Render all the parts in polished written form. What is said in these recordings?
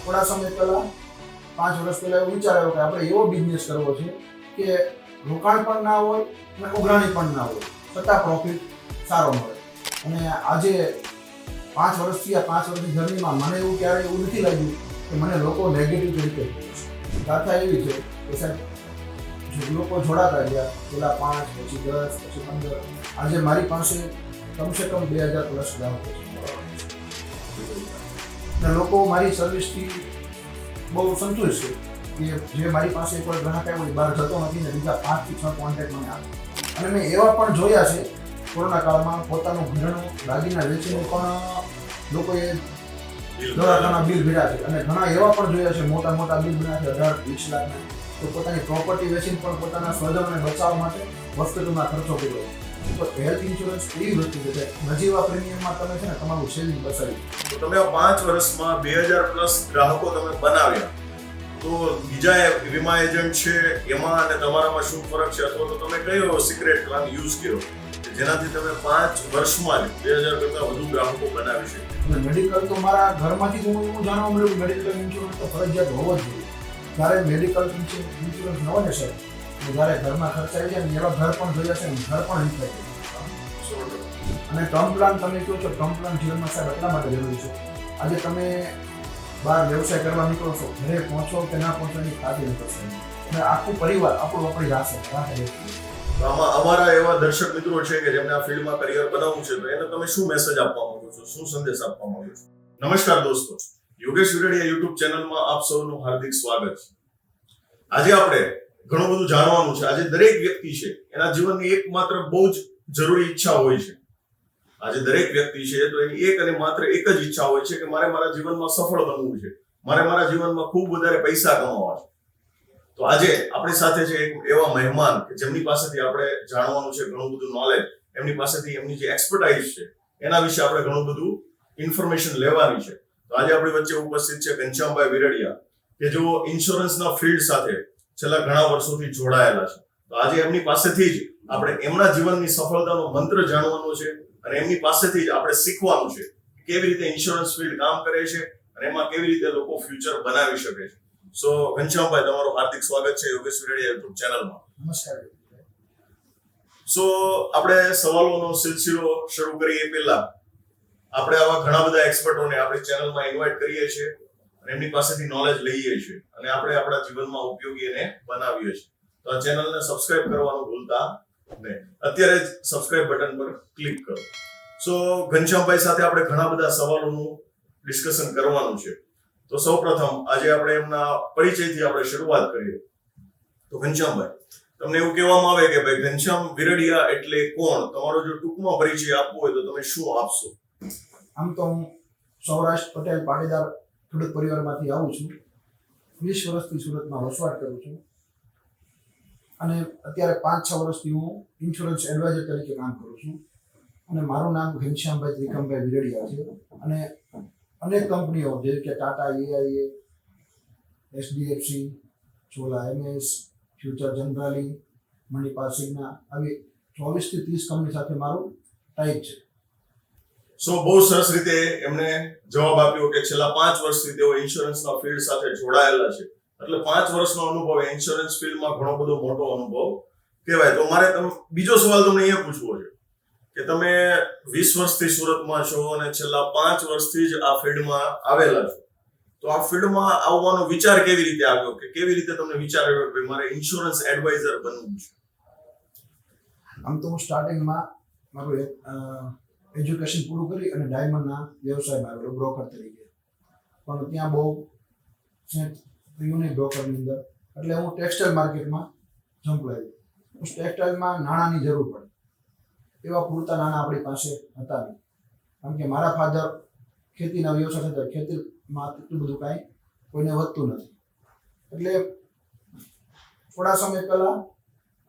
થોડા સમય પહેલા 5 વર્ષ પહેલા એવું વિચાર આવ્યો કે આપણે એવો બિઝનેસ કરવો છે કે રોકાણ પણ ના હોય અને ઉઘરાણી પણ ના હોય, છતાં પ્રોફિટ સારો મળે. અને આજે 5 વર્ષથી આ 5 વર્ષની જર્નીમાં મને એવું ક્યારેય એવું નથી લાગ્યું કે મને લોકો નેગેટિવ તરીકે જુએ છે. ગાથા એવી છે કે સાહેબ લોકો જોડાતા ગયા, પેલા 5, પછી 10, પછી 15. આજે મારી પાસે કમસે કમ 2000 પ્લસ ગ્રાહકો છે અને લોકો મારી સર્વિસથી બહુ સંતુષ્ટ છે કે જે મારી પાસે કોઈ ગ્રાહક આવ્યો બહાર જતો નથી ને બીજા 5 થી 6 કોન્ટેક્ટ મને આપે. અને મેં એવા પણ જોયા છે કોરોના કાળમાં પોતાનું ઘરેણું દાગીના વેચીને પણ લોકોએ દવાખાના બિલ ભર્યા છે. અને ઘણા એવા પણ જોયા છે મોટા મોટા બિલ ભર્યા છે 18-20 લાખના, તો પોતાની પ્રોપર્ટી વેચીને પણ પોતાના સ્વજનોને બચાવવા માટે હોસ્પિટલમાં ખર્ચો કર્યો. તો હેલ્થ ઇન્સ્યોરન્સ એવી વસ્તુ છે કે નજીવા પ્રીમિયમમાં તમે છે ને તમારું સેવિંગ બચાવી. તો તમે આ 5 વર્ષમાં 2000 પ્લસ ગ્રાહકો તમે બનાવ્યા, તો બીજા વીમા એજન્ટ છે એમાં અને તમારામાં શું ફરક છે, અથવા તો તમે કયો સિક્રેટ પ્લાન યુઝ કર્યો જેનાથી તમે 5 વર્ષમાં જ 2000 કરતા વધુ ગ્રાહકો બનાવી છે? અને મેડિકલ તો મારા ઘરમાંથી હું એવું જાણવા મળ્યું કે મેડિકલ ઇન્સ્યોરન્સ તો ફરજિયાત હોવો જ જોઈએ. જ્યારે મેડિકલ ઇન્સ્યોરન્સ ન હોય ને સાહેબ, જ્યારે ઘરમાં ખર્ચાઈ જાય ને એવા ઘર પણ જોયા છે ને ઘર પણ હિંચાઈ જાય. અને ટર્મ પ્લાન તમે કહો છો, ટર્મ પ્લાન જીવનમાં સાહેબ એટલા માટે જરૂરી છે. આજે તમે બહાર વ્યવસાય કરવા નીકળો છો, ઘરે પહોંચો કે ના પહોંચો એની ખાતરી કરશે અને આખું પરિવાર આપણું આપણી રાહ આમાં અમારા એવા દર્શક મિત્રો છે કે જેમને આ ફિલ્ડમાં કરિયર બનાવવું છે, તો એને તમે શું મેસેજ આપવા માંગો છો, શું સંદેશ આપવા માંગો છો? નમસ્કાર દોસ્તો, યોગેશ વિરડિયા યુટ્યુબ ચેનલમાં આપ સૌનું હાર્દિક સ્વાગત છે. આજે આપણે ઘણું બધું જાણવાનું છે. આજે દરેક વ્યક્તિ છે એના જીવનની એકમાત્ર બહુ જ જરૂરી ઈચ્છા હોય છે. આજે દરેક વ્યક્તિ છે તો એની એક અને માત્ર એક જ ઈચ્છા હોય છે કે મારે મારા જીવનમાં સફળ બનવું છે, મારે મારા જીવનમાં ખૂબ વધારે પૈસા કમાવા છે. તો આજે આપણી સાથે છે એક એવા મહેમાન કે જેમની પાસેથી આપણે જાણવાનું છે ઘણું બધું નોલેજ, એમની પાસેથી એમની જે એક્સપર્ટાઇઝ છે એના વિશે આપણે ઘણું બધું ઇન્ફોર્મેશન લેવાની છે. તો આજે આપણી વચ્ચે ઉપસ્થિત છે ઘનશ્યામભાઈ વિરડિયા, કે જો ઇન્સ્યોરન્સના ફિલ્ડ સાથે છેલ્લા ઘણા વર્ષોથી જોડાયેલા છે. તો આજે એમની પાસેથી જ આપણે એમના જીવનની સફળતાનો મંત્ર જાણવાનો છે અને એમની પાસેથી જ આપણે શીખવાનું છે કેવી રીતે ઇન્સ્યોરન્સ ફિલ્ડ કામ કરે છે અને એમાં કેવી રીતે લોકો ફ્યુચર બનાવી શકે છે. સો ઘનશ્યામભાઈ, તમારું હાર્દિક સ્વાગત છે યોગેશ વિરડિયા યુટ્યુબ ચેનલમાં. નમસ્કાર. સો આપણે સવાલોનો સિલસિલો શરૂ કરીએ પહેલા આપણે આવા ઘણા બધા એક્સપર્ટોને આપણી ચેનલમાં ઇન્વાઇટ કરીએ છીએ અને એમની પાસેથી નોલેજ લઈએ છીએ અને આપણે આપણા જીવનમાં ઉપયોગી એને બનાવીએ છીએ. તો આ ચેનલને સબસ્ક્રાઇબ કરવાનું ભૂલતા નહીં. અત્યારે જ સબસ્ક્રાઇબ બટન પર ક્લિક કરો. સો ઘનશ્યામભાઈ સાથે આપણે ઘણા બધા સવાલોનું ડિસ્કશન કરવાનું છે. તો સૌપ્રથમ આજે આપણે એમના પરિચયથી આપણે શરૂઆત કરીએ. તો ઘનશ્યામભાઈ, તમને એવું કહેવામાં આવે કે ભાઈ ઘનશ્યામ વિરડિયા એટલે કોણ? તમારો જો ટૂંકમાં પરિચય આપવો હોય તો તમે શું આપશો? આમ તો હું સૌરાષ્ટ્ર પટેલ પાટીદાર ખેડૂત પરિવારમાંથી આવું છું. 20 વર્ષથી સુરતમાં વસવાટ કરું છું અને અત્યારે 5-6 વર્ષથી હું ઇન્સ્યોરન્સ એડવાઇઝર તરીકે કામ કરું છું. અને મારું નામ ઘનશ્યામભાઈ ત્રિકમભાઈ વિરડિયા છે અને અનેક કંપનીઓ જેવી કે Tata, AIA, HDFC, Chola MS, Future Generali, Manipal Cigna, આવી 24 થી 30 કંપની સાથે મારું ટાઈપ છે. સો બહુ સરસ રીતે એમને જવાબ આપ્યો કે છેલ્લા 5 વર્ષથી તેઓ ઇન્સ્યોરન્સના ફિલ્ડ સાથે જોડાયેલા છે. એટલે 5 વર્ષનો અનુભવ ઇન્સ્યોરન્સ ફિલ્ડમાં ઘણો બધો મોટો અનુભવ કહેવાય. તો મારે બીજો સવાલ તમને એ પૂછવો છે કે તમે 20 વર્ષથી સુરતમાં છો અને છેલ્લા 5 વર્ષથી જ આ ફિલ્ડમાં આવેલા છો. તો આ ફિલ્ડમાં આવવાનો વિચાર કેવી રીતે આવ્યો, કે કેવી રીતે તમને વિચાર આવ્યો કે મારે ઇન્સ્યોરન્સ એડવાઇઝર બનવું છે? આમ તો હું સ્ટાર્ટિંગમાં મારું એજ્યુકેશન પૂરું કરી અને ડાયમંડના વ્યવસાયમાં આવેલો બ્રોકર તરીકે, પણ ત્યાં બહુ યુનિક બ્રોકરની અંદર, એટલે હું ટેક્સટાઇલ માર્કેટમાં ઝંપલાવ્યો. ટેક્સટાઇલમાં નાણાંની જરૂર પડે, એવા પૂરતા નાણાં આપણી પાસે હતા નહીં, કારણ કે મારા ફાધર ખેતીના વ્યવસાય હતા, ખેતીમાં એટલું બધું કાંઈ કોઈને વધતું નથી. એટલે થોડા સમય પહેલાં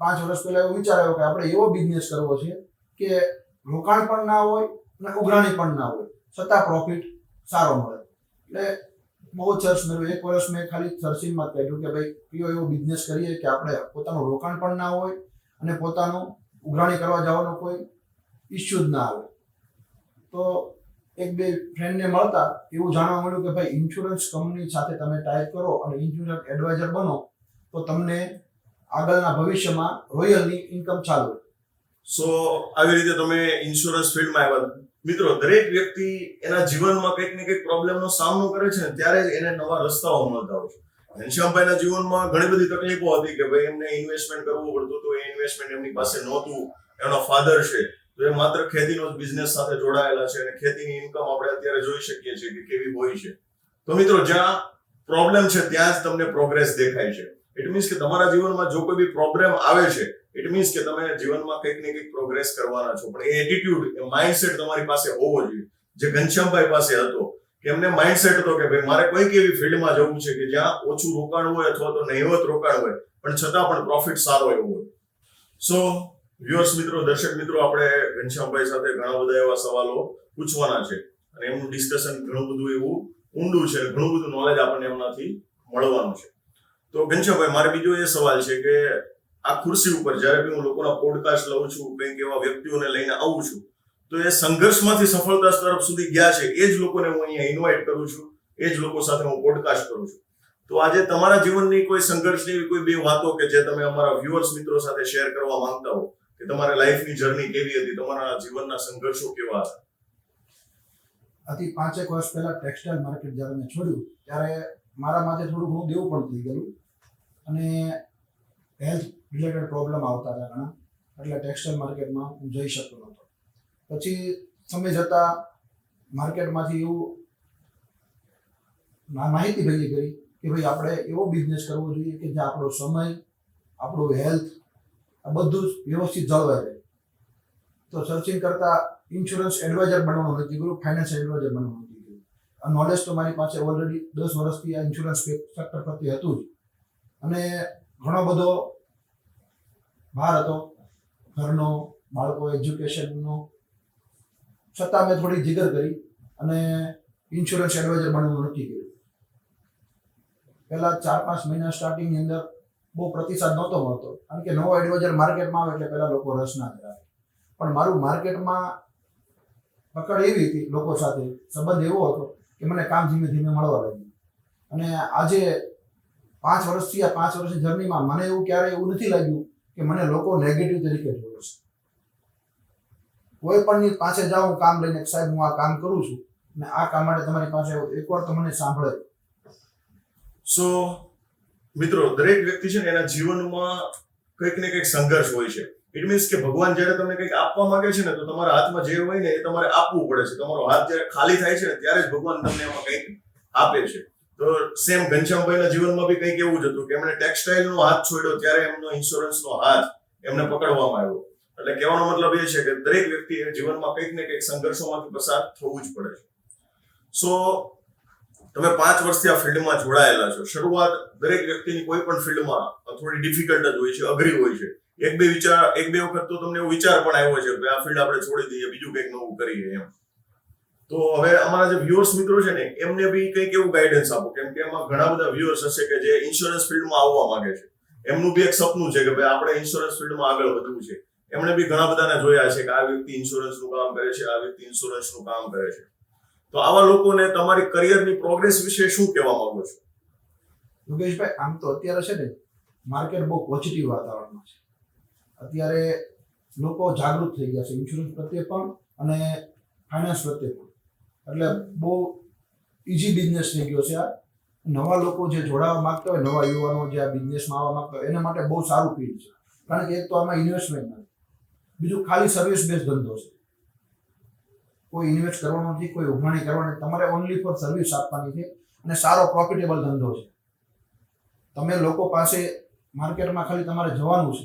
5 વર્ષ પહેલાં એવો વિચાર આવ્યો કે આપણે એવો બિઝનેસ કરવો છે કે રોકાણ પણ ના હોય અને ઉઘરાણી પણ ના હોય, છતાં પ્રોફિટ સારો મળે. એટલે બહુ જ સર્ચ મેળવ્યું. 1 વર્ષ મેં ખાલી સર્ચિંગમાં કહ્યું કે ભાઈ કયો એવો બિઝનેસ કરીએ કે આપણે પોતાનું રોકાણ પણ ના હોય અને પોતાનું ઉઘરાણી કરવા જવાનો કોઈ ઇસ્યુ જ ના આવે. તો એક બે ફ્રેન્ડને મળતા એવું જાણવા મળ્યું કે ભાઈ ઇન્સ્યોરન્સ કંપની સાથે તમે ટાઈપ કરો અને ઇન્સ્યોરન્સ એડવાઇઝર બનો તો તમને આગળના ભવિષ્યમાં રોયલની ઇન્કમ ચાલુ. સો આવી રીતે તમે ઇન્સ્યોરન્સ ફિલ્ડમાં આવ્યા. મિત્રો, દરેક વ્યક્તિ એના જીવનમાં કંઈક ને કંઈક પ્રોબ્લેમનો સામનો કરે છે ને ત્યારે જ એને નવા રસ્તાઓ મળતા હોય છે. ઘનશ્યામભાઈના જીવનમાં ઘણી બધી તકલીફો હતી કે ભાઈ એમને ઇન્વેસ્ટમેન્ટ કરવું પડતું હતું, એ ઇન્વેસ્ટમેન્ટ એમની પાસે નહોતું. એનો ફાધર છે તો એ માત્ર ખેતીનો જ બિઝનેસ સાથે જોડાયેલા છે અને ખેતીની ઇન્કમ આપણે અત્યારે જોઈ શકીએ છીએ કે કેવી હોય છે. તો મિત્રો, જ્યાં પ્રોબ્લેમ છે ત્યાં જ તમને પ્રોગ્રેસ દેખાય છે. ઇટ મીન્સ કે તમારા જીવનમાં જો કોઈ બી પ્રોબ્લેમ આવે છે, ઇટ મીન્સ કે તમે જીવનમાં કંઈક ને કંઈક પ્રોગ્રેસ કરવાના છો. પણ એ એટીટ્યુડ, એ માઇન્ડસેટ તમારી પાસે હોવો જોઈએ, જે ઘનશ્યામભાઈ પાસે હતો. કે એમને માઇન્ડસેટ હતો કે ભાઈ મારે કોઈક એવી ફિલ્ડમાં જવું છે કે જ્યાં ઓછું રોકાણ હોય અથવા તો નહિવત રોકાણ હોય પણ છતાં પણ પ્રોફિટ સારો એવો હોય. સો વ્યુઅર્સ મિત્રો, દર્શક મિત્રો, આપણે ઘનશ્યામભાઈ સાથે ઘણા બધા એવા સવાલો પૂછવાના છે અને એમનું ડિસ્કશન ઘણું બધું એવું ઊંડું છે, ઘણું બધું નોલેજ આપણને એમનાથી મળવાનું છે. તો ઘનશ્યામભાઈ, મારે બીજો એ સવાલ છે કે આ ખુરશી ઉપર જ્યારે બી હું લોકોના પોડકાસ્ટ લઉં છું, કંઈક એવા વ્યક્તિઓને લઈને આવું છું, તો એ સંઘર્ષમાંથી સફળતા તરફ સુધી ગયા છે એ જ લોકોને હું અહીંયા ઇન્વાઇટ કરું છું, એ જ લોકો સાથે હું પોડકાસ્ટ કરું છું. તો આજે તમારા જીવનની કોઈ સંઘર્ષની એવી કોઈ બે વાતો કે જે તમે અમારા વ્યુઅર્સ મિત્રો સાથે શેર કરવા માંગતા હો કે તમારા લાઈફની જર્ની કેવી હતી, તમારા જીવનના સંઘર્ષો કેવા હતા? આથી 5-1 વર્ષ પહેલા ટેક્સટાઇલ માર્કેટ જ્યારે મેં છોડ્યું ત્યારે મારા માટે થોડું ઘણું દેવું પણ થઈ ગયું અને હેલ્થ રિલેટેડ પ્રોબ્લેમ આવતા હતા ઘણા, એટલે ટેક્સટાઇલ માર્કેટમાં હું જઈ શકતો નહોતો. પછી સમય જતાં માર્કેટમાંથી એવું માહિતી ભેગી કરી કે ભાઈ આપણે એવો બિઝનેસ કરવો જોઈએ કે જ્યાં આપણો સમય, આપણું હેલ્થ આ બધું જ વ્યવસ્થિત જળવાઈ રહે. તો સર્ચિંગ કરતાં ઇન્સ્યોરન્સ એડવાઇઝર બનવાનું નક્કી કર્યું, ફાઇનાન્સ એડવાઇઝર બનવાનું નક્કી કર્યું. આ નોલેજ તો મારી પાસે ઓલરેડી 10 વર્ષથી આ ઇન્સ્યોરન્સ સેક્ટર પ્રત્યે હતું જ અને ઘણો બધો ભાર હતો ઘરનો, બાળકો એજ્યુકેશનનો, છતાં મેં થોડી જીગર કરી અને ઇન્સ્યોરન્સ એડવાઇઝર બનવાનું નક્કી કર્યું. પહેલા 4-5 મહિના સ્ટાર્ટિંગની અંદર બહુ પ્રતિસાદ નહોતો મળતો કારણ કે નવો એડવાઇઝર માર્કેટમાં આવે એટલે પહેલા લોકો રસ ના ધરાવે. પણ મારું માર્કેટમાં પકડ એવી હતી, લોકો સાથે સંબંધ એવો હતો કે મને કામ ધીમે ધીમે મળવા લાગ્યું. અને આજે 5 વર્ષથી આ 5 વર્ષની જર્નીમાં મને એવું ક્યારેય એવું નથી લાગ્યું કે મને લોકો નેગેટિવ તરીકે જોવે છે. કોઈ પણની પાસે જાઉં કામ લઈને, સાહેબ હું આ કામ કરું છું અને આ કામ માટે તમારી પાસે એકવાર તો મને સાંભળે. સો મિત્રો, દરેક વ્યક્તિ છે ને એના જીવનમાં કંઈક ને કંઈક સંઘર્ષ હોય છે. ઇટ મીન્સ કે ભગવાન જ્યારે તમને કંઈક આપવા માંગે છે ને તો તમારા હાથમાં જે હોય ને એ તમારે આપવું પડે છે. તમારો હાથ જ્યારે ખાલી થાય છે ને ત્યારે જ ભગવાન તમને એમાં કંઈક આપે છે. તો સેમ ઘનશ્યામભાઈના જીવનમાં બી કંઈક એવું જ હતું કે એમણે ટેક્સટાઇલનો હાથ છોડ્યો ત્યારે એમનો ઇન્સ્યોરન્સનો હાથ એમને પકડવામાં આવ્યો. એટલે કહેવાનો મતલબ એ છે કે દરેક વ્યક્તિએ જીવનમાં કંઈક ને કંઈક સંઘર્ષોમાંથી પસાર થવું જ પડે છે. સો તમે 5 વર્ષથી આ ફિલ્ડમાં જોડાયેલા છો. શરૂઆત દરેક વ્યક્તિની કોઈ પણ ફિલ્ડમાં થોડી ડિફિકલ્ટ જ હોય છે, અઘરી હોય છે. એક બે વખત તો તમને એવો વિચાર પણ આવ્યો છે કે આ ફિલ્ડ આપણે છોડી દઈએ, બીજું કંઈક નવું કરીએ એમ. તો હવે અમારા જે વ્યુઅર્સ મિત્રો છે ને એમને બી કંઈક એવું ગાઈડન્સ આપો, કેમ કે એમાં ઘણા બધા વ્યુઅર્સ હશે કે જે ઇન્સ્યોરન્સ ફિલ્ડમાં આવવા માંગે છે. એમનું બી એક સપનું છે કે ભાઈ આપણે ઇન્સ્યોરન્સ ફિલ્ડમાં આગળ વધવું છે. એમણે બી ઘણા બધાને જોયા છે કે આ વ્યક્તિ ઇન્સ્યોરન્સનું કામ કરે છે, આ વ્યક્તિ ઇન્સ્યોરન્સનું કામ કરે છે. તો આવા લોકોને તમારી કરિયરની પ્રોગ્રેસ વિશે શું કહેવા માંગો છો? યોગેશભાઈ, આમ તો અત્યારે છે ને માર્કેટ બહુ પોઝિટિવ વાતાવરણમાં છે. અત્યારે લોકો જાગૃત થઈ ગયા છે ઇન્સ્યોરન્સ પ્રત્યે પણ અને ફાઇનાન્સ પ્રત્યે પણ. એટલે બહુ ઇઝી બિઝનેસ થઈ ગયો છે આ. નવા લોકો જે જોડાવા માંગતા હોય, નવા યુવાનો જે આ બિઝનેસમાં આવવા માંગતા હોય એના માટે બહુ સારું ફીલ્ડ છે. કારણ કે એક તો આમાં ઇન્વેસ્ટમેન્ટ નથી, બીજું ખાલી સર્વિસ બેઝ ધંધો છે. કોઈ ઇન્વેસ્ટ કરવાનો નથી, કોઈ ઉઘરાણી કરવાની, તમારે ઓનલી ફોર સર્વિસ આપવાની છે અને સારો પ્રોફિટેબલ ધંધો છે. તમે લોકો પાસે માર્કેટમાં ખાલી તમારે જવાનું છે,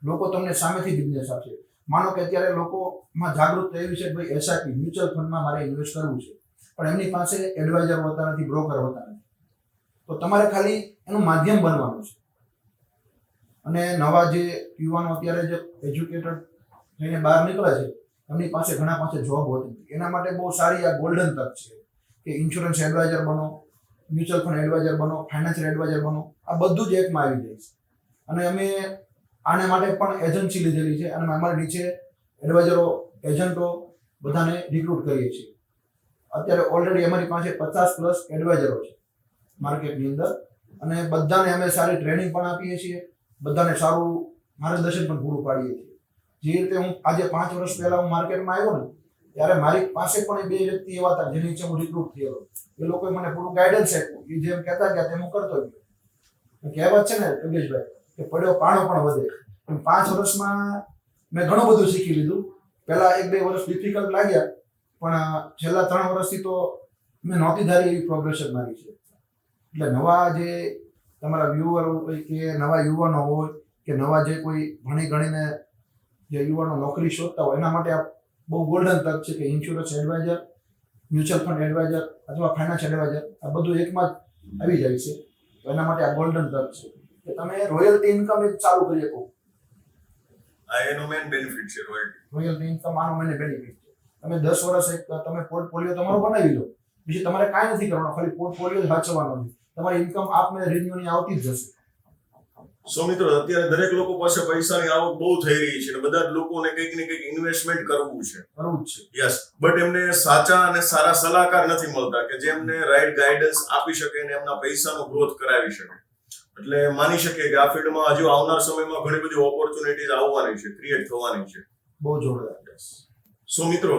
લોકો તમને સામેથી બિઝનેસ આપશે. માનો કે અત્યારે લોકોમાં જાગૃતતા એવી છે કે ભાઈ એસઆઈપી મ્યુચ્યુઅલ ફંડમાં મારે ઇન્વેસ્ટ કરવું છે, પણ એમની પાસે એડવાઇઝર હોતા નથી, બ્રોકર હોતા નથી. તો તમારે ખાલી એનું માધ્યમ બનવાનું છે. અને નવા જે યુવાનો અત્યારે જે એજ્યુકેટેડ થઈને બહાર નીકળે છે એમની પાસે ઘણા પાસે જોબ હોતી નથી. એના માટે બહુ સારી આ ગોલ્ડન તક છે કે ઇન્સ્યોરન્સ એડવાઇઝર બનો, મ્યુચ્યુઅલ ફંડ એડવાઇઝર બનો, ફાઇનાન્શિયલ એડવાઇઝર બનો. આ બધું જ એકમાં આવી જાય છે. અને અમે આને માટે પણ એજન્સી લીધેલી છે અને અમારી નીચે એડવાઇઝરો, એજન્ટો બધાને રિક્રુટ કરીએ છીએ. અત્યારે ઓલરેડી અમારી પાસે 50+ એડવાઇઝરો છે માર્કેટની અંદર, અને બધાને અમે સારી ટ્રેનિંગ પણ આપીએ છીએ, બધાને સારું માર્ગદર્શન પણ પૂરું પાડીએ છીએ. જે રીતે હું આજે 5 વર્ષ પહેલા હું માર્કેટમાં આવ્યો ને, ત્યારે મારી પાસે પણ એ 2 વ્યક્તિ એવા હતા જેની નીચે હું રિક્રુટ થયેલો. એ લોકોએ મને પૂરું ગાઈડન્સ આપ્યું, એ જેમ કહેતા ગયા તેમ હું કરતો ગયો. કહેવત છે ને યોગેશભાઈ કે પડ્યો પાણો પણ વધે. 5 વર્ષમાં મેં ઘણું બધું શીખી લીધું. પહેલા 1-2 વર્ષ ડિફિકલ્ટ લાગ્યા, પણ છેલ્લા 3 વર્ષથી તો મેં નહોતી ધારી એવી પ્રોગ્રેશન મારી છે. એટલે નવા જે તમારા વ્યુઅર હોય કે નવા યુવાનો હોય કે નવા જે કોઈ ભણી ગણીને જે યુવાનો નોકરી શોધતા હોય, એના માટે આ બહુ ગોલ્ડન તક છે કે insurance adviser, mutual fund adviser અથવા ફાઇનાન્સ એડવાઇઝર આ બધું એકમાં જ આવી જાય છે. તો એના માટે આ ગોલ્ડન તક છે કે તમે રોયલ્ટી ઇન્કમ એક ચાલુ કરી શકો. આ એનો મેઇન બેનિફિટ છે રોયલ્ટી ઇન્કમ આનો મને બેનિફિટ છે. તમે 10 વર્ષ એક તમે પોર્ટફોલિયો તમારો બનાવી લો, પછી તમારે કાંઈ નથી કરવાનું, ખાલી પોર્ટફોલિયો જ સાચવવાનો છે. તમારી ઇન્કમ આપને રિન્યુની આવતી જ જશે. સો મિત્રો, અત્યારે દરેક લોકો પાસે પૈસાની આવક બહુ થઈ રહી છે અને બધા જ લોકોને કંઈક ને કંઈક ઇન્વેસ્ટમેન્ટ કરવું છે. યસ, બટ એમને સાચા અને સારા સલાહકાર નથી મળતા કે જેમને રાઈટ ગાઈડન્સ આપી શકે અને એમના પૈસાનો ગ્રોથ કરાવી શકે. એટલે માની શકીએ કે આ ફિલ્ડમાં હજુ આવનાર સમયમાં ઘણી બધી ઓપોર્ચ્યુનિટીઝ આવવાની છે, ક્રિએટ થવાની છે. બહુ જોરદાર. સો મિત્રો,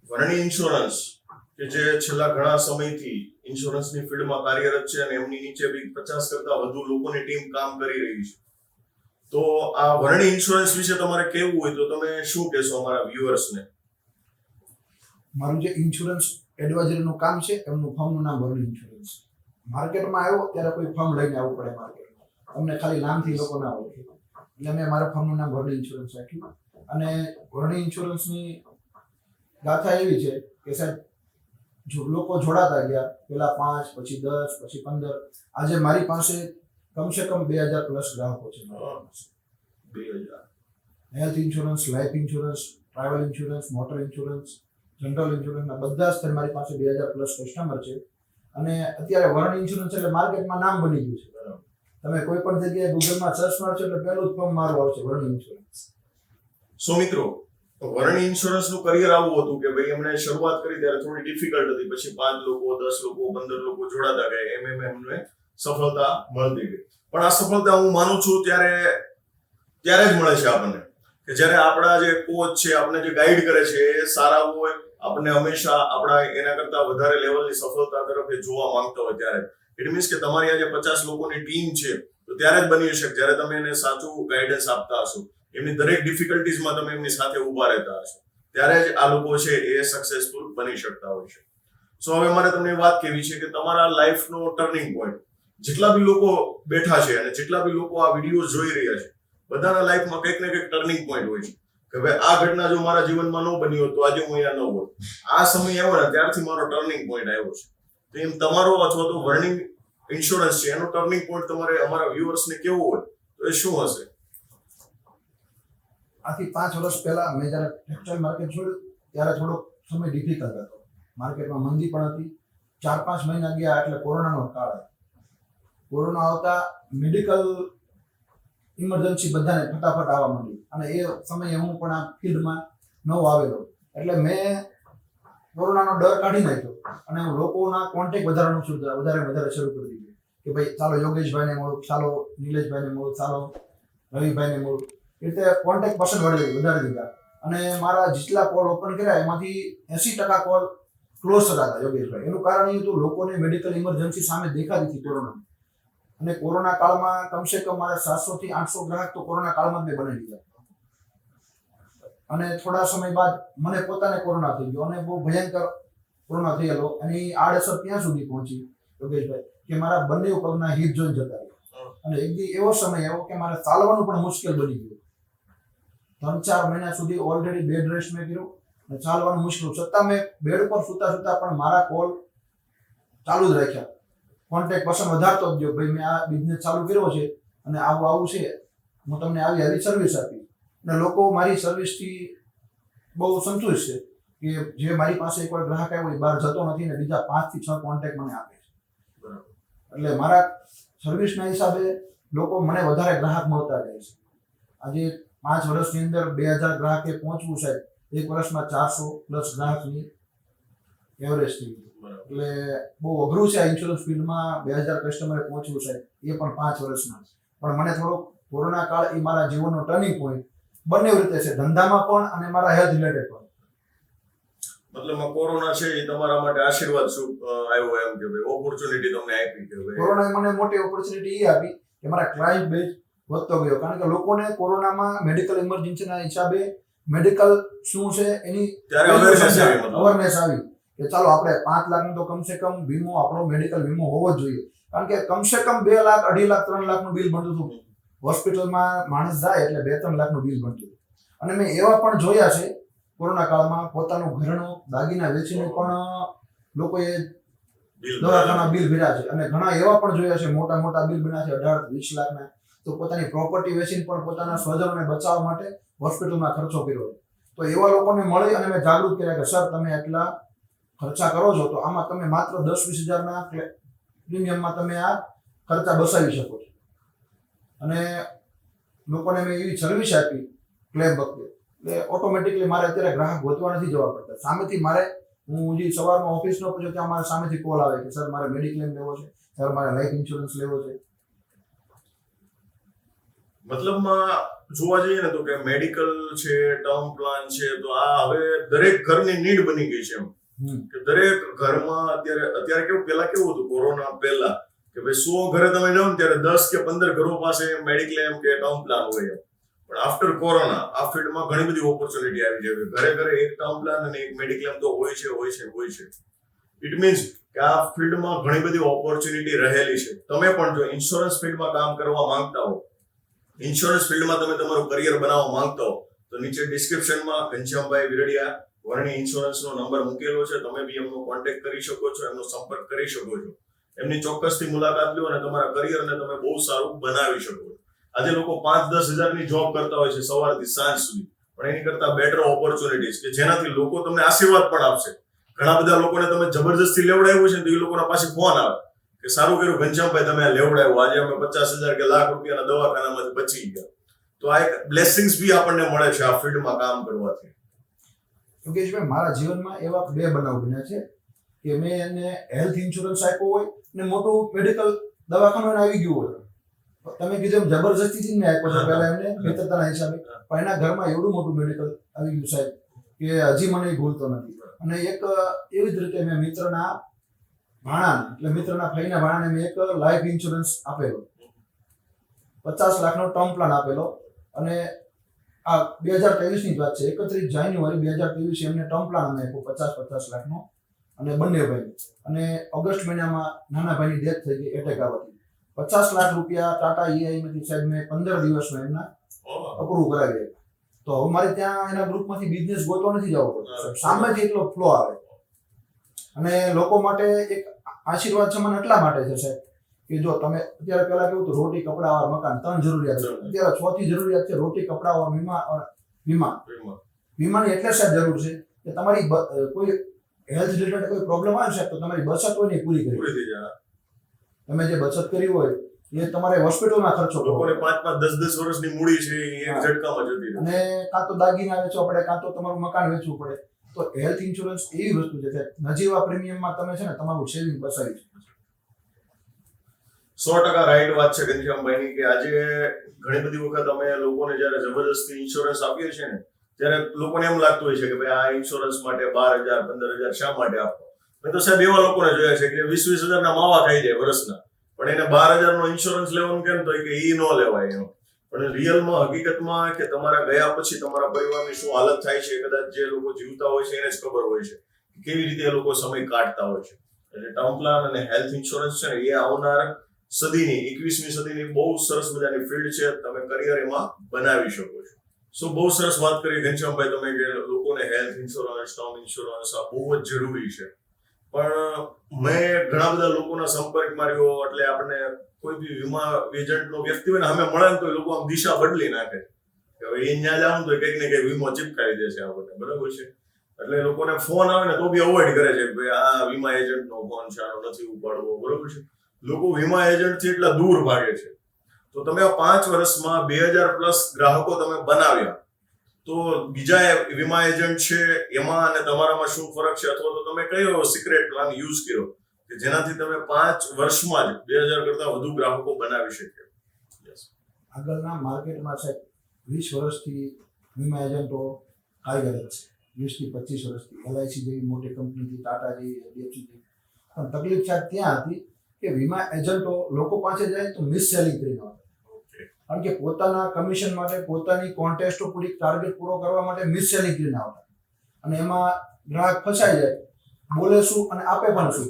વરણી ઇન્સ્યોરન્સ કે જે છેલ્લા ઘણા સમયથી ઇન્સ્યોરન્સની ફિલ્ડમાં કાર્યરત છે અને એમની નીચે બી 50 કરતા વધુ લોકોની ટીમ કામ કરી રહી છે. તો આ વરણી ઇન્સ્યોરન્સ વિશે તમારે કહેવું હોય તો તમે શું કહેશો અમારા વ્યુઅર્સને? મારું જે ઇન્સ્યોરન્સ એડવાઇઝરીનું કામ છે, એમનું ફર્મનું નામ વરણી ઇન્સ્યોરન્સ. માર્કેટમાં આવ્યો ત્યારે કોઈ ફર્મ લઈને આવવું પડે માર્કેટમાં, અમને ખાલી નામથી લોકો ના ઓળખે, એટલે મેં મારા ફર્મનું નામ વરણી ઇન્સ્યોરન્સ રાખ્યું. અને વરણી ઇન્સ્યોરન્સની ગાથા એવી છે કે સાહેબ, જો લોકો જોડાતા ગયા, પેલા 5, પછી 10, પછી 15, આજે મારી પાસે કમસે કમ 2000+ ગ્રાહકો છે. 2000 health insurance, life insurance, travel insurance, motor insurance, general ઇન્સ્યોરન્સના બધા સ્તર મારી પાસે 2000+ કસ્ટમર છે. અને અત્યારે વરણી ઇન્સ્યોરન્સ એટલે માર્કેટમાં નામ બની ગયું છે. તમે કોઈ પણ જગ્યાએ ગૂગલમાં સર્ચ મારશો એટલે પહેલું જ ફોર્મ મારું આવશે, વરણી ઇન્સ્યોરન્સ. સો મિત્રો, વરણી ઇન્સ્યોરન્સનું કરિયર આવું હતું કે ભાઈ એમણે શરૂઆત કરી ત્યારે થોડી ડિફિકલ્ટ હતી, પછી 5 લોકો, 10 લોકો, 15 લોકો જોડાતા ગયા, એમને સફળતા મળતી ગઈ. પણ આ સફળતા હું માનું છું ત્યારે જ મળે છે આપણને કે જ્યારે આપણા જે કોચ છે, આપણે જે ગાઈડ કરે છે એ સારા હોય, આપણને હંમેશા આપણા એના કરતા વધારે લેવલની સફળતા તરફ જોવા માંગતા હોય ત્યારે. ઇટ મીન્સ કે તમારી આ જે 50 લોકોની ટીમ છે, તો ત્યારે જ બની શકે જ્યારે તમે એને સાચું ગાઈડન્સ આપતા હશો, એમની દરેક ડિફિકલ્ટીઝમાં તમે એમની સાથે ઊભા રહેતા હશો, ત્યારે જ આ લોકો છે એ સક્સેસફુલ બની શકતા હોય છે. સો હવે મારે તમને વાત કહેવી છે કે તમારા લાઈફનો ટર્નિંગ પોઈન્ટ, જેટલા બી લોકો બેઠા છે અને જેટલા બી લોકો આ વિડીયો જોઈ રહ્યા છે, બધાના લાઈફમાં કંઈક ને કંઈક ટર્નિંગ પોઈન્ટ હોય છે કે ભાઈ આ ઘટના જો મારા જીવનમાં ન બની હોત તો આજે હું અહીંયા ન હોત. આ સમય આવ્યો ને ત્યારથી મારો ટર્નિંગ પોઈન્ટ આવ્યો છે. તો એમ તમારો અથવા તો વરણી ઇન્સ્યોરન્સ છે એનો ટર્નિંગ પોઈન્ટ તમારે અમારા વ્યુઅર્સને કેવો હોય તો એ શું હશે? આથી 5 વર્ષ પહેલા મેં જ્યારે ટેક્સટાઇલ માર્કેટ છોડ્યું ત્યારે થોડો સમય ડિફિકલ્ટ હતો. માર્કેટમાં મંદી પણ હતી. 4-5 મહિના ગયા એટલે કોરોનાનો કાળ આવ્યો. કોરોના આવતા મેડિકલ ઇમરજન્સી બધાને ફટાફટ આવવા માંડી, અને એ સમયે હું પણ આ ફિલ્ડમાં નવો આવેલો, એટલે મેં કોરોનાનો ડર કાઢી નાખ્યો અને હું લોકોના કોન્ટેક્ટ વધારે શરૂ કરી દીધું કે ભાઈ ચાલો યોગેશભાઈને મળું, ચાલો નિલેશભાઈને મળું, ચાલો રવિભાઈને મળું. એ રીતે કોન્ટેક્ટ પર્સન વધારે દીધા અને મારા જેટલા કોલ ઓપન કર્યા એમાંથી 80% કોલ ક્લોઝ થતા હતા યોગેશભાઈ. એનું કારણ એ હતું લોકોને મેડિકલ ઇમરજન્સી સામે દેખાતી હતી કોરોના, અને કોરોના કાળમાં કમસે કમ મારે 700 થી 800 ગ્રાહક તો કોરોના કાળમાં જ મેં બનાવી દીધા. અને થોડા સમય બાદ મને પોતાને કોરોના થઈ ગયો અને બહુ ભયંકર કોરોના થયેલો. એની આડઅસર ત્યાં સુધી પહોંચી યોગેશભાઈ કે મારા બંને પગના હિપ જોઈન્ટ જતા રહ્યા, અને એક દી એવો સમય આવ્યો કે મારે ચાલવાનું પણ મુશ્કેલ બની ગયું. 3-4 મહિના સુધી ઓલરેડી બેડ રેસ્ટ મેં કર્યું અને ચાલવાનું મુશ્કેલ, છતાં મેં બેડ પર સુતા પણ મારા કોલ ચાલુ જ રાખ્યા. કોન્ટેક્ટ પર્સન વધારતો જ ગયો, ભાઈ મેં આ બિઝનેસ ચાલુ કર્યો છે અને આવું છે, હું તમને આવી સર્વિસ આપી. અને લોકો મારી સર્વિસથી બહુ સંતુષ્ટ છે કે જે મારી પાસે એકવાર ગ્રાહક આવ્યો એ બહાર જતો નથી ને બીજા 5 થી 6 કોન્ટેક્ટ મને આપે છે. એટલે મારા સર્વિસના હિસાબે લોકો મને વધારે ગ્રાહક મળતા જાય છે. આજે 5 વર્ષની અંદર 2000 ગ્રાહકે પહોંચવું સાહેબ, 1 વર્ષમાં 400+ ગ્રાહકની એવરેજ થઈ ગયું. બરાબર. એટલે બહુ અઘરું છે આ ઇન્સ્યોરન્સ ફિલ્ડમાં 2000 કસ્ટમરે પહોંચવું સાહેબ, એ પણ 5 વર્ષમાં. પણ મને થોડોક કોરોના કાળ એ મારા જીવનનો ટર્નિંગ પોઈન્ટ બંને રીતે છે, ધંધામાં પણ અને મારા હેલ્થ રિલેટેડ પણ. મતલબ કોરોના છે એ તમારા માટે આશીર્વાદ શું આવ્યો એમ કે ભાઈ ઓપોર્ચ્યુનિટી તમને આપી કે ભાઈ કોરોનાએ મને મોટી ઓપોર્ચ્યુનિટી એ આપી કે મારા ક્લાયન્ટ બેઝ વધતો ગયો, કારણ કે લોકોને કોરોનામાં મેડિકલ ઇમરજન્સીના હિસાબે મેડિકલ શું છે એની ત્યારે awareness આવી મતલબ. અવેરનેસ આવી કે ચાલો આપણે 5 લાખનો તો કમસે કમ વીમો, આપણો મેડિકલ વીમો હોવો જ જોઈએ. કારણ કે કમસે કમ 2 લાખ, 2.5 લાખ, 3 લાખનું બિલ બનતું હતું. હોસ્પિટલમાં માણસ જાય એટલે 2-3 લાખનું બિલ બનતું હતું. અને મેં એવા પણ જોયા છે કોરોના કાળમાં પોતાનું ઘરનું દાગીના વેચીને પણ લોકોએ દવાખાના બિલ ભર્યા છે. અને ઘણા એવા પણ જોયા છે મોટા મોટા બિલ બન્યા છે 18-20 લાખના, તો પોતાની પ્રોપર્ટી વેચીને પણ પોતાના સ્વજનોને બચાવવા માટે હોસ્પિટલમાં ખર્ચો કર્યો. તો એવા લોકોને મળી અને મેં જાગૃત કર્યા કે સર તમે એટલા ખર્ચા કરો છો તો આમાં તમે માત્ર 10-20 હજારના પ્રીમિયમમાં તમે આ ખર્ચા બચાવી શકો છો. અને લોકોને મેં એવી સર્વિસ આપી ક્લેમ વખતે, એટલે ઓટોમેટિકલી મારે અત્યારે ગ્રાહક ગોતવા નથી જવા પડતા. સામેથી મારે, હું જે સવારમાં ઓફિસનો પૂછ્યો ત્યાં મારે સામેથી કોલ આવે કે સર મારે મેડિક્લેમ લેવો છે, સર મારે લાઈફ ઇન્સ્યોરન્સ લેવો છે. મતલબમાં જોવા જઈએ ને તો કે મેડિકલ છે, ટર્મ પ્લાન છે, તો આ હવે દરેક ઘરની નીડ બની ગઈ છે એમ કે દરેક ઘરમાં અત્યારે કેવું, પેલા કેવું હતું કોરોના પહેલા કે ભાઈ 100 ઘરે તમે જાઓ ને ત્યારે 10 કે 15 ઘરો પાસે મેડિક્લેમ કે ટર્મ પ્લાન હોય એમ. પણ આફ્ટર કોરોના આ ફિલ્ડમાં ઘણી બધી ઓપોર્ચ્યુનિટી આવી છે. ઘરે ઘરે એક ટર્મ પ્લાન અને એક મેડિક્લેમ તો હોય છે. ઇટ મીન્સ કે આ ફિલ્ડમાં ઘણી બધી ઓપોર્ચ્યુનિટી રહેલી છે. તમે પણ જો ઇન્સ્યોરન્સ ફિલ્ડમાં કામ કરવા માંગતા હો, ઇન્સ્યોરન્સ ફિલ્ડમાં તમે તમારું કરિયર બનાવવા માંગતા હો, તો નીચે ડિસ્ક્રિપ્શનમાં ઘનશ્યામભાઈ વિરડિયા વર્ણી ઇન્સ્યોરન્સનો નંબર મૂકેલો છે. તમે બી એમનો કોન્ટેક્ટ કરી શકો છો, એમનો સંપર્ક કરી શકો છો. એમની ચોક્કસથી મુલાકાત લો અને તમારા કરિયરને તમે બહુ સારું બનાવી શકો છો. આજે લોકો 5-10 હજારની જોબ કરતા હોય છે સવારથી સાંજ સુધી, પણ એની કરતા બેટર ઓપોર્ચ્યુનિટીઝ કે જેનાથી લોકો તમને આશીર્વાદ પણ આપશે. ઘણા બધા લોકોને તમે જબરજસ્તી લેવડાવ્યું છે તો એ લોકોના પાછી ફોન આવે કે સારું કર્યું ઘનશ્યામભાઈ તમે આ લેવડાવ્યું, આજે અમે 50,000 કે લાખ રૂપિયાના દવાખાનામાંથી બચી ગયા. તો આ એક બ્લેસિંગ્સ બી આપણને મળે છે આ ફિલ્ડમાં કામ કરવાથી. યોગેશભાઈ, મારા જીવનમાં એવા 2 બનાવ બન્યા છે કે મેં એને હેલ્થ ઇન્સ્યોરન્સ આપ્યો હોય ને મોટું મેડિકલ દવાખાનું એને આવી ગયું હોય. તમે કીધું એમ જબરજસ્તીથી ને આપ્યો છે પહેલા એમને મિત્રતાના હિસાબે, પણ એના ઘરમાં એવડું મોટું મેડિકલ આવી ગયું સાહેબ કે હજી મને એ ભૂલતો નથી. અને એક એવી જ રીતે મેં મિત્રના ભાણાને, એટલે મિત્રના ફઈના ભાણાને મેં એક લાઈફ ઇન્સ્યોરન્સ આપેલો, 50 લાખનો ટર્મ પ્લાન આપેલો. અને આ 2023 ની જ વાત છે, 31 જાન્યુઆરી 2023 એમને ટર્મ પ્લાન અમે આપ્યો 50 લાખનો, અને બંને ભાઈ. અને ઓગસ્ટ મહિનામાં નાના ભાઈની ડેથ થઈ ગઈ એટેક આવવાથી. 50 લાખ રૂપિયા ટાટા EI માંથી સાહેબ મેં 15 દિવસમાં એમના અપ્રૂવ કરાવી આપ્યા. તો હવે મારે ત્યાં એના ગ્રુપમાંથી બિઝનેસ ગોતવા નથી જવો પડતો, સામેથી એટલો ફ્લો આવે. અને લોકો માટે એક આશીર્વાદ સમાન એટલા માટે છે સાહેબ કે જો તમે અત્યારે પહેલા કેવું હતું રોટી, કપડા और મકાન 3 જરૂરિયાત છે, અત્યારે 4થી જરૂરિયાત છે રોટી, કપડા और વીમા. વીમાની એટલે સાહેબ જરૂર છે કે તમારી કોઈ હેલ્થ રિલેટેડ કોઈ પ્રોબ્લેમ આવે સાહેબ તો તમારી બચત હોય ને પૂરી કરી. તમે જે બચત કરી હોય એ તમારે હોસ્પિટલમાં ખર્ચો કરો. લોકોને 5-10 વર્ષની મૂડી છે એ એક ઝટકામાં જતી રહે. અને કાં તો દાગીના વેચવા પડે, કાં તો તમારું મકાન વેચવું પડે. તો હેલ્થ ઇન્સ્યોરન્સ એવી વસ્તુ છે કે નજીવા પ્રીમિયમમાં તમે છે ને તમારું સેવિંગ બચાવી શકો છો. 100% રાઈટ વાત છે ઘનશ્યામભાઈની કે આજે ઘણી બધી વખત અમે લોકોને જ્યારે જબરદસ્તી ઇન્સ્યોરન્સ આપીએ છીએ ને ત્યારે લોકોને એમ લાગતું હોય છે કે ભાઈ આ ઇન્સ્યોરન્સ માટે 12,000-15,000 શા માટે આપો. મેં તો સાહેબ એવા લોકોને જોયા છે કે 20,000 ના માવા ખાઈ જાય વર્ષના, પણ એને 12,000 નો ઇન્સ્યોરન્સ લેવાનું કેમ તો કે ઈ ન લેવાય એમ. પણ રિયલમાં હકીકતમાં કે તમારા ગયા પછી તમારા પરિવારની શું હાલત થાય છે કદાચ જે લોકો જીવતા હોય છે એને જ ખબર હોય છે કેવી રીતે એ લોકો સમય કાઢતા હોય છે. એટલે ટર્મ પ્લાન અને હેલ્થ ઇન્સ્યોરન્સ છે ને એ આવનાર સદીની 21મી સદીની બહુ સરસ મજાની ફિલ્ડ છે. તમે કરિયર એમાં બનાવી શકો છો. સો બહુ સરસ વાત કરી ઘનશ્યામભાઈ તમે કે લોકોને હેલ્થ ઇન્સ્યોરન્સ, ટર્મ ઇન્સ્યોરન્સ આ બહુ જ જરૂરી છે. પણ મેં ઘણા બધા લોકોના સંપર્કમાં રહ્યો એટલે આપણે કોઈ બી વીમા એજન્ટનો વ્યક્તિ હોય ને અમે મળે ને તો એ લોકો આમ દિશા બદલી નાખે કે હવે એ ત્યાં જાવ તો કંઈક ને કંઈક વીમો ચીપકાવી દેશે આપણને, બરાબર છે. એટલે લોકોને ફોન આવે ને તો બી અવોઇડ કરે છે કે આ વીમા એજન્ટનો ફોન છે, આનો નથી ઉપાડવો, બરાબર છે. લોકો વીમા એજન્ટથી એટલા દૂર ભાગે છે. તો તમે આ 5 વર્ષમાં 2,000 પ્લસ ગ્રાહકો તમે બનાવ્યા, તો બીજા વીમા એજન્ટ છે એમાં અને તમારામાં શું ફરક છે, અથવા તો તમે કયો સિક્રેટ પ્લાન યુઝ કર્યો કે જેનાથી તમે 5 વર્ષમાં જ 2000 કરતા વધુ ગ્રાહકો બનાવી શકે? આગળના માર્કેટમાં સાહેબ 20 વર્ષથી વીમા એજન્ટો કાર્યરત છે, 20 થી 25 વર્ષથી. LIC જેવી મોટી કંપનીથી, ટાટા જેવી, HDFC જેવી. પણ તકલીફ સાહેબ ત્યાં હતી કે વીમા એજન્ટો લોકો પાસે જાય તો મિસ સેલિંગ કરીને આવતા. કારણ કે પોતાના કમિશન માટે, પોતાની કોન્ટેસ્ટો પૂરી, ટાર્ગેટ પૂરો કરવા માટે મિસ સેલિંગ કરીને આવતા, અને એમાં ગ્રાહક ફસાઈ જાય, બોલે શું અને આપે પણ શું.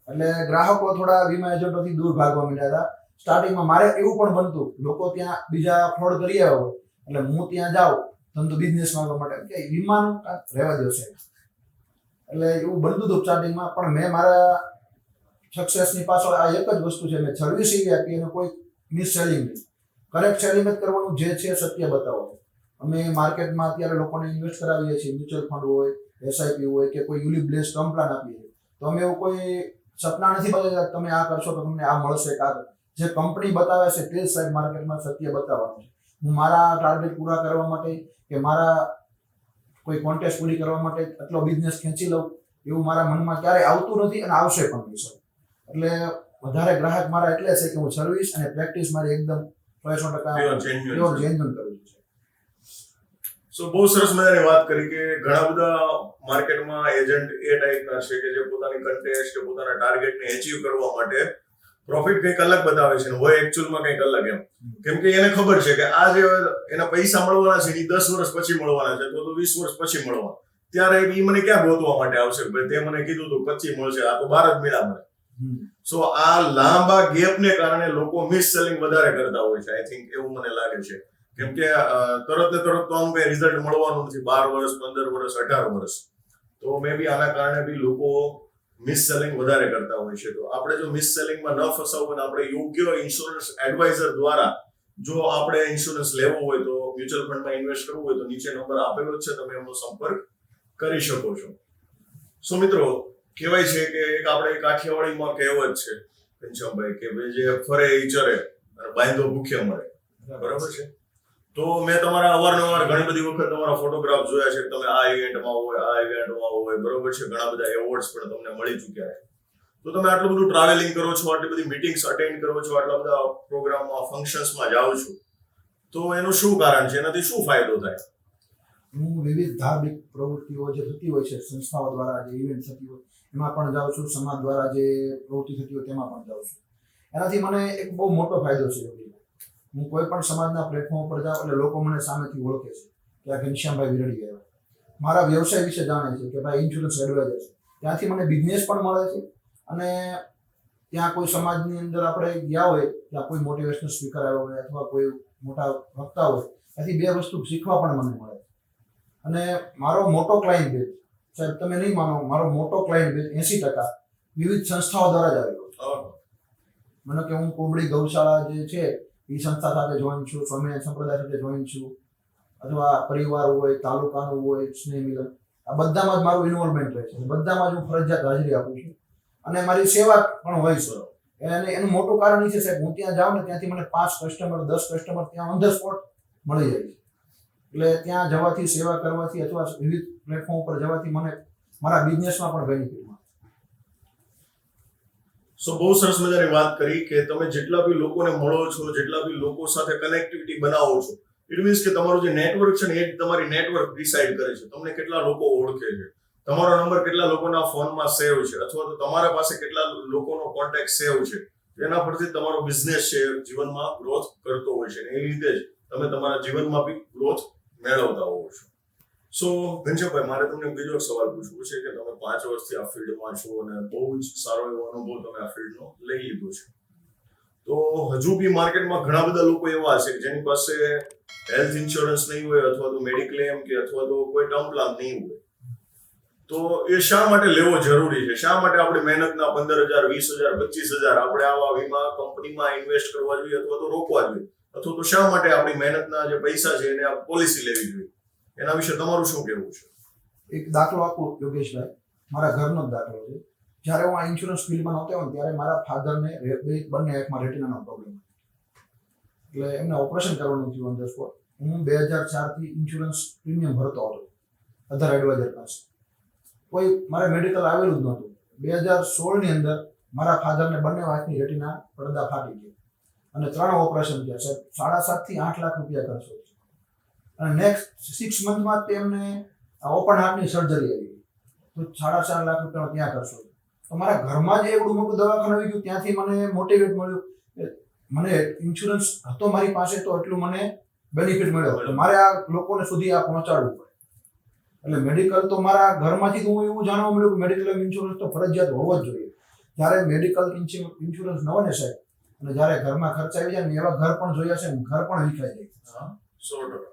એટલે ગ્રાહકો થોડા વીમા એજન્ટોથી દૂર ભાગવા માંડ્યા હતા. સ્ટાર્ટિંગમાં મારે એવું પણ બનતું, લોકો ત્યાં બીજા ફ્રોડ કરી આવ્યા હોય એટલે હું ત્યાં જાઉં ધંધો બિઝનેસ માંગવા માટે, કે વીમાનું રહેવા દો સાહેબ. એટલે એવું બનતું હતું સ્ટાર્ટિંગમાં. પણ મેં મારા સક્સેસની પાછળ આ એક જ વસ્તુ છે, મેં સર્વિસ એવી આપી અને કોઈ મિસ સેલિંગ નહીં. કરેક્ટ સેલિંગ જ કરવાનું, જે છે સત્ય બતાવો. અમે માર્કેટમાં અત્યારે લોકોને ઇન્વેસ્ટ કરાવીએ છીએ, મ્યુચ્યુઅલ ફંડ હોય, SIP હોય કે કોઈ યુનિટ બેઝ ટર્મ પ્લાન આપીએ છીએ. તો અમે એવું કોઈ સપના નથી બતાવતા તમે આ કરશો તો તમને આ મળશે. જે કંપની બતાવે છે તે જ સાહેબ માર્કેટમાં સત્ય બતાવવાનું છે. હું મારા ટાર્ગેટ પૂરા કરવા માટે કે મારા કોઈ કોન્ટેસ્ટ પૂરી કરવા માટે એટલો બિઝનેસ ખેંચી લઉં એવું મારા મનમાં ક્યારેય આવતું નથી અને આવશે પણ નહીં સર. એટલે વધારે ગ્રાહક મારા એટલે છે કે હું સર્વિસ અને પ્રેક્ટિસ મારી એકદમ 100% જેન્યુઇન કરું છું. સો બહુ સરસ મજાની વાત કરી કે ઘણા બધા માર્કેટમાં એજન્ટ એ ટાઈપના છે કે જે પોતાની કન્ટેસ્ટ કે પોતાના ટાર્ગેટને એચીવ કરવા માટે પ્રોફિટ કંઈક અલગ બતાવે છે, હોય એકચ્યુઅલમાં કંઈક અલગ એમ. કેમ કે એને ખબર છે કે આ જે એના પૈસા મળવાના છે એ 10 વર્ષ પછી મળવાના છે, તો 20 વર્ષ પછી મળવાના. ત્યારે એ મને ક્યાં ગોતવા માટે આવશે? તે મને કીધું તો 25 મળશે, આ તો 12 જ મળ્યા મને. સો આ લાંબા ગેપને કારણે લોકો મિસ સેલિંગ વધારે કરતા હોય છે. આઈ થિંક એવું મને લાગે છે. કેમ કે તરત ને તરત તો આમ કઈ રિઝલ્ટ મળવાનું નથી, 12 વર્ષ, 15 વર્ષ, 18 વર્ષ. તો મે બી આના કારણે બી લોકો મિસ સેલિંગ વધારે કરતા હોય છે. તો આપણે જો મિસ સેલિંગમાં ન ફસાવું અને આપણે યોગ્ય ઇન્સ્યોરન્સ એડવાઇઝર દ્વારા જો આપણે ઇન્સ્યોરન્સ લેવો હોય તો, મ્યુચ્યુઅલ ફંડમાં ઇન્વેસ્ટ કરવું હોય તો નીચે નંબર આપેલો જ છે, તમે એમનો સંપર્ક કરી શકો છો. સો મિત્રો, કહેવાય છે કે એક આપણે કાઠિયાવાડીમાં કહેવત છે ઘનશ્યામભાઈ કે ભાઈ જે ફરે એ ચરે અને બાંધો ભૂખ્યા મળે. બરાબર છે? તો મેં તમારા અવારનવાર ઘણી બધી વખત તમારા ફોટોગ્રાફ જોયા છે, તમે આ ઇવેન્ટમાં હોય, આ ઇવેન્ટમાં હોય. બરોબર છે? ઘણા બધા એવોર્ડ્સ પણ તમને મળી ચૂક્યા છે. તો તમે આટલું બધું ટ્રાવેલિંગ કરો છો, આટલી બધી મીટિંગ્સ અટેન્ડ કરો છો, આટલા બધા પ્રોગ્રામમાં, ફંક્શન્સમાં જાઓ છો, તો એનું શું કારણ છે? એનાથી શું ફાયદો થાય? હું વિવિધ ધાર્મિક પ્રવૃત્તિઓ જે થતી હોય છે, સંસ્થાઓ દ્વારા જે ઇવેન્ટ થતી હોય એમાં પણ જાઉં છું, સમાજ દ્વારા જે પ્રવૃત્તિ થતી હોય તેમાં પણ જાઉં છું. એનાથી મને એક બહુ મોટો ફાયદો છે. હું કોઈ પણ સમાજના પ્લેટફોર્મ પર જાઉં એટલે લોકો મને સામેથી ઓળખે છે કે આ ઘનશ્યામભાઈ વિરડી આવ્યા, મારા વ્યવસાય વિશે જાણે છે કે ભાઈ ઇન્સ્યોરન્સ એડવાઇઝર છે. ત્યાંથી મને બિઝનેસ પણ મળે છે, અને ત્યાં કોઈ સમાજની અંદર આપણે ગયા હોય, ત્યાં કોઈ મોટિવેશનલ સ્પીકર આવ્યો હોય અથવા કોઈ મોટા વક્તા હોય, ત્યાંથી 2 વસ્તુ શીખવા પણ મને મળે. અને મારો મોટો ક્લાયન્ટ બેઝ સાહેબ, તમે નહીં માનો, મારો મોટો ક્લાયન્ટ બેઝ 80% વિવિધ સંસ્થાઓ દ્વારા જ આવેલો છે. મને કે હું કોબડી ગૌશાળા જે છે એ સંસ્થા સાથે જોઈન છું, સ્વામિનારાયણ સંપ્રદાય સાથે જોઈન છું, અથવા પરિવાર હોય, તાલુકાનું હોય, સ્નેહ મિલન, આ બધામાં જ મારું ઇન્વોલ્વમેન્ટ રહે છે. બધામાં જ હું ફરજિયાત હાજરી આપું છું અને મારી સેવા પણ હોય છે. અને એનું મોટું કારણ એ છે સાહેબ, હું ત્યાં જાઉં ને ત્યાંથી મને 5 કસ્ટમર, 10 કસ્ટમર ત્યાં ઓન ધ સ્પોટ મળી જાય છે. એટલે ત્યાં જવાથી, સેવા કરવાથી અથવા વિવિધ પ્લેટફોર્મ પર જવાથી મને મારા બિઝનેસમાં પણ બેનિફિટ મળે. સો બહુ સરસ મજાની વાત કરી કે તમે જેટલા બી લોકોને મળો છો, જેટલા બી લોકો સાથે કનેક્ટિવિટી બનાવો છો, ઇટ મીન્સ કે તમારું જે નેટવર્ક છે ને એ જ તમારી નેટવર્ક ડિસાઇડ કરે છે તમને કેટલા લોકો ઓળખે છે, તમારો નંબર કેટલા લોકોના ફોનમાં સેવ છે, અથવા તો તમારા પાસે કેટલા લોકોનો કોન્ટેક્ટ સેવ છે. એના પરથી તમારો બિઝનેસ છે જીવનમાં ગ્રોથ કરતો હોય છે, અને એ રીતે જ તમે તમારા જીવનમાં બી ગ્રોથ મેળવતા હોવ છો. સો ઘનશ્યામભાઈ, મારે તમને બીજો સવાલ પૂછવો છે કે તમે 5 વર્ષથી આ ફિલ્ડમાં છો અને બહુ જ સારો એવો અનુભવ તમે આ ફિલ્ડનો લઈ લીધો છે. તો હજુ બી માર્કેટમાં ઘણા બધા લોકો એવા છે કે જેની પાસે હેલ્થ ઇન્સ્યોરન્સ નહીં હોય, અથવા તો મેડિક્લેમ કે અથવા તો કોઈ ટર્મ પ્લાન નહીં હોય. તો એ શા માટે લેવો જરૂરી છે? શા માટે આપણે મહેનતના 15,000, 20,000, 25,000 આપણે આવા વીમા કંપનીમાં ઇન્વેસ્ટ કરવા જોઈએ અથવા તો રોકવા જોઈએ? અથવા તો શા માટે આપણી મહેનતના જે પૈસા છે એને આ પોલિસી લેવી જોઈએ? એના વિશે તમારું શું કહેવું છે? એક દાખલો આપું યોગેશભાઈ, મારા ઘરનો જ દાખલો છે. જ્યારે હું આ ઇન્સ્યોરન્સ ફિલ્ડમાં નહોતો ને ત્યારે મારા ફાધરને બંને આંખમાં રેટિનાનો પ્રોબ્લેમ હતો. એટલે એમને ઓપરેશન કરવાનું થયું ઓન ધ સ્પોટ. હું 2004 થી ઇન્સ્યોરન્સ પ્રીમિયમ ભરતો હતો અધર એડવાઇઝર પાસે. કોઈ મારે મેડિકલ આવેલું જ નહોતું. 2016 ની અંદર મારા ફાધરને બંને આંખની રેટિના પડદા ફાટી ગયા અને 3 ઓપરેશન થયા સાહેબ. 7.5 થી 8 લાખ રૂપિયા ખર્ચો છે અને નેક્સ્ટ 6 મંથમાં તેમને ઓપન હાર્ટની સર્જરી આવી તો 4.5 લાખ રૂપિયાનો ત્યાં ખર્ચો. તો મારા ઘરમાં જ એવડું મોટું દવાખાનું આવી ગયું. ત્યાંથી મને મોટિવેટ મળ્યું કે મને ઇન્સ્યોરન્સ હતો મારી પાસે તો એટલું મને બેનિફિટ મળ્યો. તો મારે આ લોકોને સુધી આ પહોંચાડવું પડે. એટલે મેડિકલ તો મારા ઘરમાંથી હું એવું જાણવા મળ્યું કે મેડિકલ ઇન્સ્યોરન્સ તો ફરજિયાત હોવો જ જોઈએ. જ્યારે મેડિકલ ઇન્સ્યોરન્સ ન હોય ને સાહેબ અને જ્યારે ઘરમાં ખર્ચ આવી જાય ને એવા ઘર પણ જોયા છે ઘર પણ વિખાઈ જાય. 100%.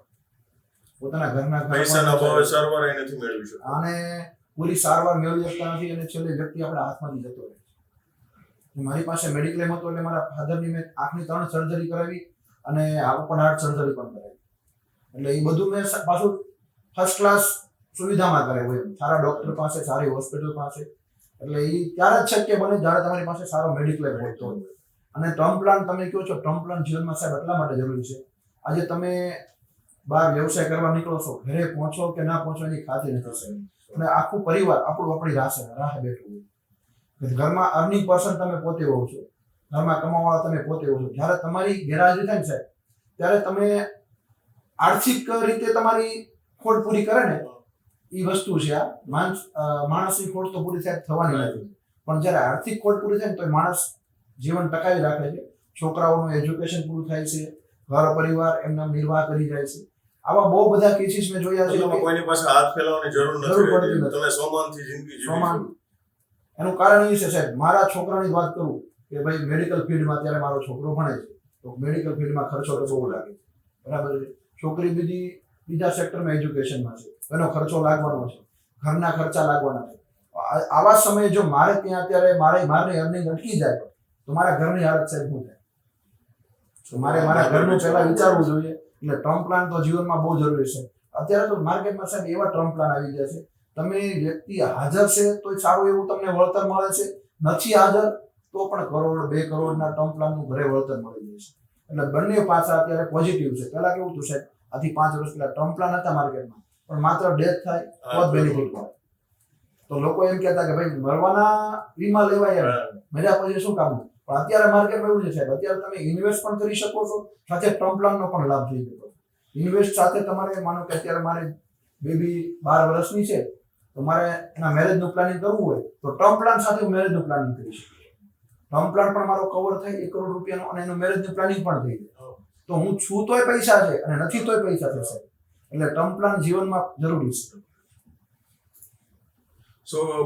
પોતાના ઘરના પૈસાના ભાવે સારવાર નથી મેળવી શકતા અને પૂરી સારવાર મેળવી શકતા નથી અને છેલ્લે વ્યક્તિ આપણા હાથમાંથી જતો રહે છે. મારી પાસે મેડિક્લેમ હતો એટલે મારા ફાધરની મેં આંખની 3 સર્જરી કરાવી અને ઓપન હાર્ટ સર્જરી પણ કરાવી. એટલે એ બધું મેં પાછું ફર્સ્ટ ક્લાસ સુવિધામાં કરાવ્યું એમ સારા ડોક્ટર પાસે સારી હોસ્પિટલ પાસે. એટલે એ ત્યારે જ શક્ય બને જ્યારે તમારી પાસે સારો મેડિક્લેમ હોય તો. અને ટર્મ પ્લાન તમે કહો છો ટર્મ પ્લાન જીવનમાં સાહેબ એટલા માટે જરૂરી છે. આજે તમે બહાર વ્યવસાય કરવા નીકળો છો ઘરે પહોંચો કે ના પહોંચો એની ખાતરી નથી સાહેબ. અને આખું પરિવાર આપણું આપણી રાહ બેઠું હોય. ઘરમાં અર્નિંગ પર્સન તમે પોતે હોવ છો, ઘરમાં કમાવાવાળા તમે પોતે હોવ છો. જ્યારે તમારી ગેરહાજરી થાય ને સાહેબ ત્યારે તમે આર્થિક રીતે તમારી ખોટ પૂરી કરે ને એ વસ્તુ છે. આ માણસની ખોટ તો પૂરી થાય થવાની નથી પણ જ્યારે આર્થિક ખોટ પૂરી થાય ને તો માણસ જીવન ટકાવી રાખે છે. છોકરાઓનું એજ્યુકેશન પૂરું થાય છે, ઘર પરિવાર એમના નિર્વાહ કરી જાય છે. આવા બહુ બધા કેસીસ મેં જોયા છે. કોઈની પાસે હાથ ફેલાવવાની જરૂર નથી. તમે સોમાનથી જિંદગી જીવી શકો. એનું કારણ એ છે સાહેબ મારા છોકરાની વાત કરું કે ભાઈ મેડિકલ ફિલ્ડમાં ત્યારે મારો છોકરો ભણે છે તો મેડિકલ ફિલ્ડમાં ખર્ચો તો બહુ લાગે છે બરાબર છે. છોકરી બીજા સેક્ટરમાં એજ્યુકેશનમાં છે એનો ખર્ચો લાગવાનો છે, ઘરના ખર્ચા લાગવાના છે. આવા સમયે જો મારે ત્યાં અત્યારે મારી અર્નિંગ અટકી જાય તો મારા ઘરની હાલત સાહેબ શું થાય? તો મારે મારા ઘરનું પહેલા વિચારવું જોઈએ. એટલે ટર્મ પ્લાન તો જીવનમાં બહુ જરૂરી છે. અત્યારે તો માર્કેટમાં સાહેબ એવા ટર્મ પ્લાન આવી ગયા છે તમે વ્યક્તિ હાજર છે તો સારું એવું તમને વળતર મળે છે, નથી હાજર તો પણ 1 કરોડ 2 કરોડના ટર્મ પ્લાનનું ઘરે વળતર મળી જાય છે. એટલે બંને પાસા અત્યારે પોઝિટિવ છે. પહેલા કેવું હતું સાહેબ આથી 5 વર્ષ પહેલા ટર્મ પ્લાન હતા માર્કેટમાં પણ માત્ર ડેથ થાય તો જ બેનિફિટ મળે. તો લોકો એમ કહેતા કે ભાઈ મરવાના વીમા લેવાય મજા પછી શું કામનું. પણ અત્યારે માર્કેટમાં એવું છે સાહેબ અત્યારે તમે ઇન્વેસ્ટ પણ કરી શકો છો સાથે ટર્મ પ્લાનનો પણ લાભ થઈ શકો. ઇન્વેસ્ટ સાથે તમારે માનો કે અત્યારે મારે બેબી 12 વર્ષની છે તો મારે એના મેરેજનું પ્લાનિંગ કરવું હોય તો ટર્મ પ્લાન સાથે હું મેરેજનું પ્લાનિંગ કરી શકું. ટર્મ પ્લાન પણ મારો કવર થાય 1 કરોડ રૂપિયાનો અને એનું મેરેજનું પ્લાનિંગ પણ થઈ જાય. તો હું છું તોય પૈસા છે અને નથી તોય પૈસા થશે. એટલે ટર્મ પ્લાન જીવનમાં જરૂરી છે.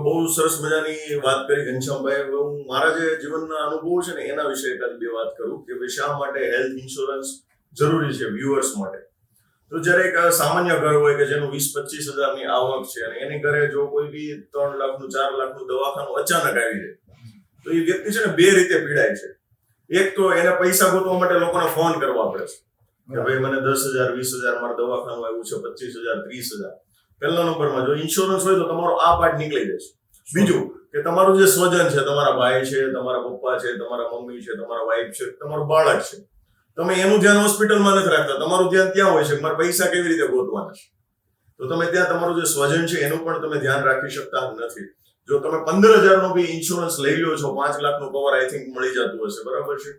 બહુ સરસ મજાની વાત કરી ઘનશ્યામભાઈ. હું મારા જે જીવનના અનુભવો છે ને એના વિશે એકાદ બે વાત કરું કે ભાઈ શા માટે હેલ્થ ઇન્સ્યોરન્સ જરૂરી છે વ્યુઅર્સ માટે. તો જ્યારે એક સામાન્ય ઘર હોય કે જેનું 20-25 હજારની આવક છે અને એની ઘરે જો કોઈ બી 3 લાખનું 4 લાખનું દવાખાનું અચાનક આવી જાય તો એ વ્યક્તિ છે ને બે રીતે પીડાય છે. એક તો એને પૈસા ગોતવા માટે લોકોને ફોન કરવા પડે છે કે ભાઈ મને 10,000 20,000 મારું દવાખાનું આવ્યું છે, 25,000 30,000. પહેલા નંબરમાં જો ઇન્સ્યોરન્સ હોય તો તમારો આ પાર્ટ નીકળી જશે. બીજું કે તમારું જે સ્વજન છે, તમારા ભાઈ છે, તમારા પપ્પા છે, તમારા મમ્મી છે, તમારા વાઈફ છે, તમારું બાળક છે, તમે એનું ધ્યાન હોસ્પિટલમાં નથી રાખતા. તમારું ધ્યાન ત્યાં હોય છે મારા પૈસા કેવી રીતે ગોતવાના છે. તો તમે ત્યાં તમારું જે સ્વજન છે એનું પણ તમે ધ્યાન રાખી શકતા નથી. જો તમે 15,000 નો બી ઇન્સ્યોરન્સ લઈ લો છો, 5 લાખનું કવર આઈ થિંક મળી જતું હશે બરાબર છે,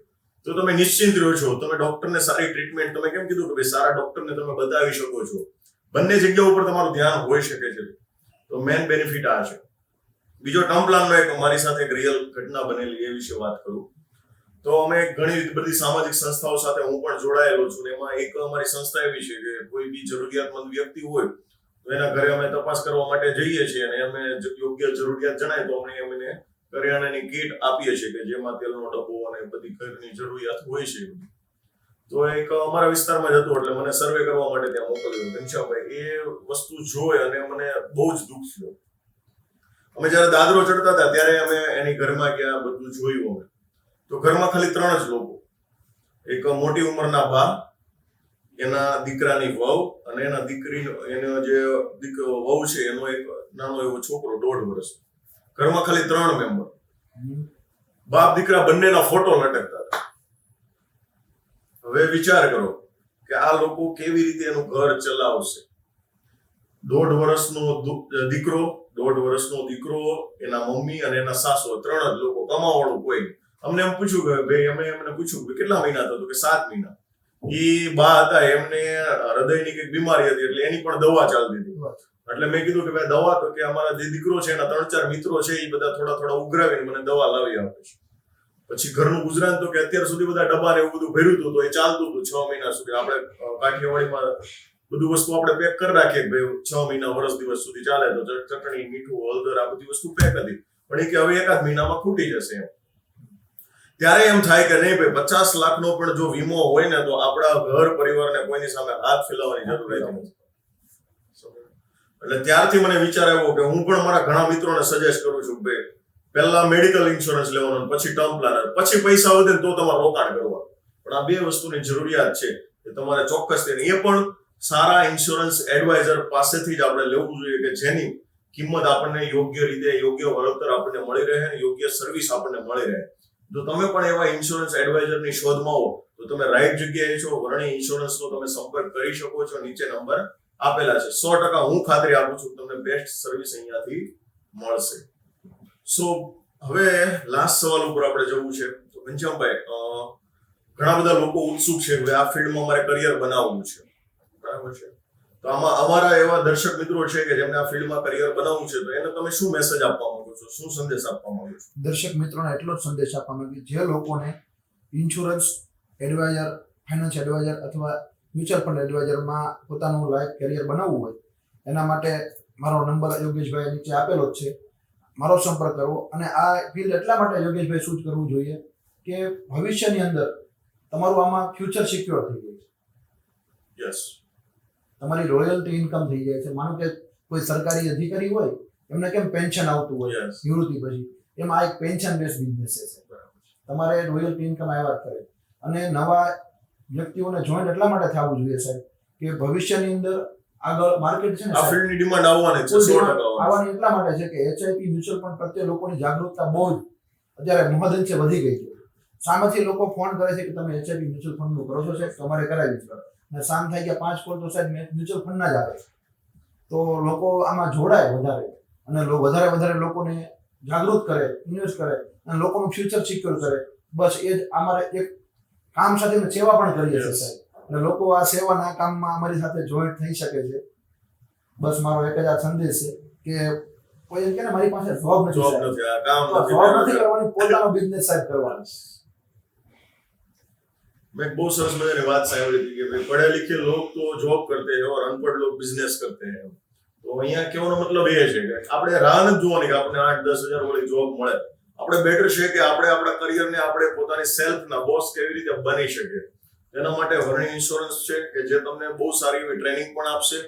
તો તમે નિશ્ચિંત રહો છો. તમે ડોક્ટરને સારી ટ્રીટમેન્ટ તમે કેમ કીધું કે ભાઈ સારા ડોક્ટરને તમે બતાવી શકો છો. બંને જગ્યાઓ ઉપર તમારું ધ્યાન હોઈ શકે છે. તો મેન બેનિફિટ આ છે. બીજો ટર્મ પ્લાનનો એક મારી સાથે એક રિયલ ઘટના બનેલી એ વિશે વાત કરું તો અમે ઘણી બધી સામાજિક સંસ્થાઓ સાથે હું પણ જોડાયેલો છું. એમાં એક અમારી સંસ્થા એવી છે કે કોઈ બી જરૂરિયાતમંદ વ્યક્તિ હોય તો એના ઘરે અમે તપાસ કરવા માટે જઈએ છીએ અને અમે યોગ્ય જરૂરિયાત જણાય તો અમે એમને કરિયાણાની કીટ આપીએ છીએ કે જેમાં તેલનો ડબ્બો અને બધી ઘરની જરૂરિયાત હોય છે. તો એક અમારા વિસ્તારમાં જ હતું એટલે મને સર્વે કરવા માટે ત્યાં મોકલ્યું. ઘનશ્યામભાઈ એ વસ્તુ જોઈ અને મને બહુ જ દુઃખ થયું. અમે જયારે દાદરો ચડતા હતા ત્યારે અમે એની ઘરમાં ગયા, બધું જોયું અમે. તો ઘરમાં ખાલી 3 જ લોકો, એક મોટી ઉંમરના બા, એના દીકરાની વહુ અને એના દીકરીનો એનો જે વહુ છે એનો એક નાનો એવો છોકરો 1.5 વર્ષ. ઘરમાં ખાલી 3 મેમ્બર. બાપ દીકરા બંનેના ફોટો લટકતા હતા. હવે વિચાર કરો કે આ લોકો કેવી રીતે એનું ઘર ચલાવશે. 1.5 વર્ષનો દીકરો, 1.5 વર્ષનો દીકરો, એના મમ્મી અને એના સાસુ, 3 જ લોકો, કમાવાળું કોઈ. અમને એમ પૂછ્યું કે ભાઈ, એમને પૂછ્યું કે કેટલા મહિના થતો, તો કે 7 મહિના. ઈ બા હતા, એમને હૃદયની કઈક બીમારી હતી, એટલે એની પણ દવા ચાલતી હતી. એટલે મેં કીધું કે ભાઈ દવા તો કે અમારા જે દીકરો છે એના 3-4 મિત્રો છે, એ બધા થોડા ઉઘરાવીને મને દવા લાવી આપે છે. પછી ઘરનું ગુજરાન તો કે અત્યાર સુધી બધા ડબ્બા ને એવું બધું ભર્યું હતું, તો એ ચાલતું હતું 6 મહિના સુધી. આપણે કાઠિયાવાડીમાં બધું વસ્તુ આપણે પેક કરી રાખીએ કે ભાઈ 6 મહિના વર્ષ દિવસ સુધી ચાલે, તો ચટણી, મીઠું, હળદર આ બધી વસ્તુ પેક હતી. પણ એ કે હવે 1 મહિનામાં ખૂટી જશે એમ. ત્યારે એમ થાય કે નહીં ભાઈ, 50 લાખનો પણ જો વીમો હોય ને, તો આપણા ઘર પરિવારને કોઈની સામે હાથ ફેલાવવાની જરૂર નથી. એટલે ત્યારથી મને વિચાર આવ્યો કે હું પણ મારા ઘણા મિત્રોને સજેસ્ટ કરું છું કે પહેલા મેડિકલ ઇન્સ્યોરન્સ લેવાનો, પછી ટર્મ પ્લાનર, પછી પૈસા વધે તો તમારે રોકાણ કરવાનું. પણ આ 2 વસ્તુની જરૂરિયાત છે કે તમારે ચોક્કસ તેને, એ પણ સારા ઇન્સ્યોરન્સ એડવાઇઝર પાસેથી જ આપણે લેવું જોઈએ કે જેની કિંમત આપણને યોગ્ય રીતે, યોગ્ય વળતર આપણને મળી રહે અને યોગ્ય સર્વિસ આપણને મળી રહે. જો તમે પણ એવા ઇન્સ્યોરન્સ એડવાઇઝરની શોધમાં હો, તો તમે રાઈટ જગ્યાએ છો. વર્ણી ઇન્સ્યોરન્સનો તમે સંપર્ક કરી શકો છો. નીચે નંબર આપેલા છે. 100% હું ખાતરી આપું છું તમને બેસ્ટ સર્વિસ અહીંયાથી મળશે. સો હવે લાસ્ટ સવાલ ઉપર આપણે જવું છે. તો ઘનશ્યામભાઈ, ઘણા બધા લોકો ઉત્સુક છે કે આ ફિલ્ડમાં મારે કરિયર બનાવવું છે, બરાબર છે? તો આમાં અમારા એવા દર્શક મિત્રો છે કે જેમને આ ફિલ્ડમાં કરિયર બનાવવું છે, તો એને તમે શું મેસેજ આપવા માંગો છો, શું સંદેશ આપવા માંગો છો? દર્શક મિત્રોને એટલો જ સંદેશ આપવા માંગુ, જે લોકોને ઇન્સ્યોરન્સ એડવાઇઝર, ફાઇનાન્સ એડવાઇઝર અથવા મ્યુચ્યુઅલ ફંડ એડવાઇઝરમાં પોતાનું લાઈફ કેરિયર બનાવવું હોય, એના માટે મારો નંબર યોગેશભાઈ નીચે આપેલો જ છે. મારો સંપર્ક કરવો. અને આ ફિલ્ડ એટલા માટે યોગેશભાઈ શૂટ કરવું જોઈએ કે ભવિષ્યની અંદર તમારું આમાં ફ્યુચર સિક્યોર થઈ જાય છે. યસ. તમારી રોયલ્ટી ઇન્કમ થઈ જાય છે. માનો કે કોઈ સરકારી અધિકારી હોય, એમને કેમ પેન્શન આવતું હોય નિવૃત્તિ પછી, એમાં આ એક પેન્શન બેઝ બિઝનેસ છે. તમારે રોયલ્ટી ઇન્કમ આવ્યા કરે. અને નવા વ્યક્તિઓને જોઈન્ટ એટલા માટે થવું જોઈએ સાહેબ કે ભવિષ્યની અંદર આગળ માર્કેટ છે ને, આ ફિલ્ડની ડિમાન્ડ આવવાની છે, 100% આવવાની એટલા માટે છે કે એચઆઈપી મ્યુચ્યુઅલ ફંડ પ્રત્યે લોકોની જાગૃતતા બહુ જ અત્યારે મહદઅંશે વધી ગઈ છે. સામેથી લોકો ફોન કરે છે કે તમે એચઆઈપી મ્યુચ્યુઅલ ફંડનું કરો છો સાહેબ, તમારે કરાવી છે. અને સામ થઈ ગયા 5 કોલ તો સાહેબ મ્યુચ્યુઅલ ફંડના જ આવે. તો લોકો આમાં જોડાય વધારે, અને વધારે લોકોને જાગૃત કરે, ઇન્વેસ્ટ કરે અને લોકોનું ફ્યુચર સિક્યોર કરે. બસ એ જ અમારે એક કામ સાથે સેવા પણ કરીએ છીએ સાહેબ. અને લોકો આ સેવાના કામમાં અમારી સાથે જોઈન્ટ થઈ શકે છે. બસ મારો એક જ આ સંદેશ છે કે કોઈ એમ કે ને મારી પાસે જોબ નથી કરવાની, પોતાનો બિઝનેસ સાહેબ કરવાનો. मैं बहुत सरस मजाની વાત સાંભળી હતી કે ભાઈ पढ़े लिखे लोग तो जॉब करते हैं और अनपढ़ लोग बिजनेस करते हैं. તો અહીંયા કહેવાનો મતલબ એ છે કે આપણે રાહ નથી જોવાની કે આપણે 8-10 હજાર વાળી જોબ મળે. આપણે બેટર છે કે આપણે આપણા કરિયરને આપણે પોતાની સેલ્ફના બોસ કેવી રીતે બની શકીએ. એના માટે વર્ણી ઇન્સ્યોરન્સ છે કે જે તમને બહુ સારી એવી ટ્રેનિંગ પણ આપશે,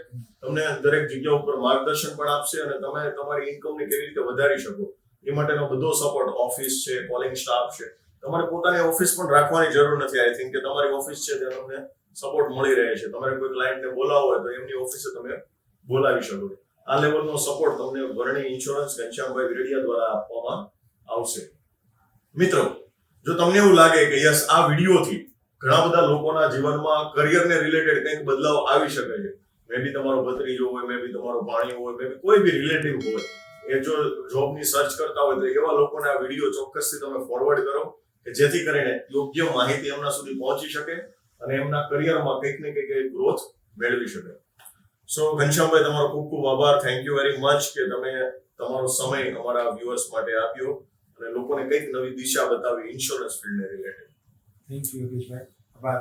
તમને દરેક જગ્યા ઉપર માર્ગદર્શન પણ આપશે, અને તમે તમારી ઇન્કમને કેવી રીતે વધારી શકો એ માટેનો બધો સપોર્ટ. ઓફિસ છે, કોલિંગ સ્ટાફ છે. તમારે પોતાની ઓફિસ પણ રાખવાની જરૂર નથી. આઈ થિંક કે તમારી ઓફિસ છે ત્યાં તમને સપોર્ટ મળી રહે છે. તમારે કોઈ ક્લાયન્ટને બોલાવવો હોય તો એમની ઓફિસે તમે બોલાવી શકો. આ લેવલનો સપોર્ટ તમને વર્ણી ઇન્સ્યોરન્સ ઘનશ્યામભાઈ વિરડિયા દ્વારા આપવામાં આવશે. મિત્રો, જો તમને એવું લાગે કે યસ આ વિડીયોથી ઘણા બધા લોકોના જીવનમાં કરિયરને રિલેટેડ કંઈક બદલાવ આવી શકે છે, મે બી તમારો ભત્રીજો હોય, મે બી તમારો ભાણિયો હોય, મે બી કોઈ બી રિલેટિવ હોય, એ જો જોબની સર્ચ કરતા હોય, તો એવા લોકોને આ વિડીયો ચોક્કસથી તમે ફોરવર્ડ કરો કે જેથી કરીને યોગ્ય માહિતી એમના સુધી પહોંચી શકે અને એમના કરિયરમાં કંઈક ને કંઈક ગ્રોથ મેળવી શકે. સો ઘનશ્યામભાઈ, તમારો ખૂબ ખૂબ આભાર. થેન્ક યુ વેરી મચ કે તમે તમારો સમય અમારા વ્યુઅર્સ માટે આપ્યો અને લોકોને કંઈક નવી દિશા બતાવી ઇન્સ્યોરન્સ ફિલ્ડને રિલેટેડ. થેન્ક યુ યોગેશભાઈ. આભાર.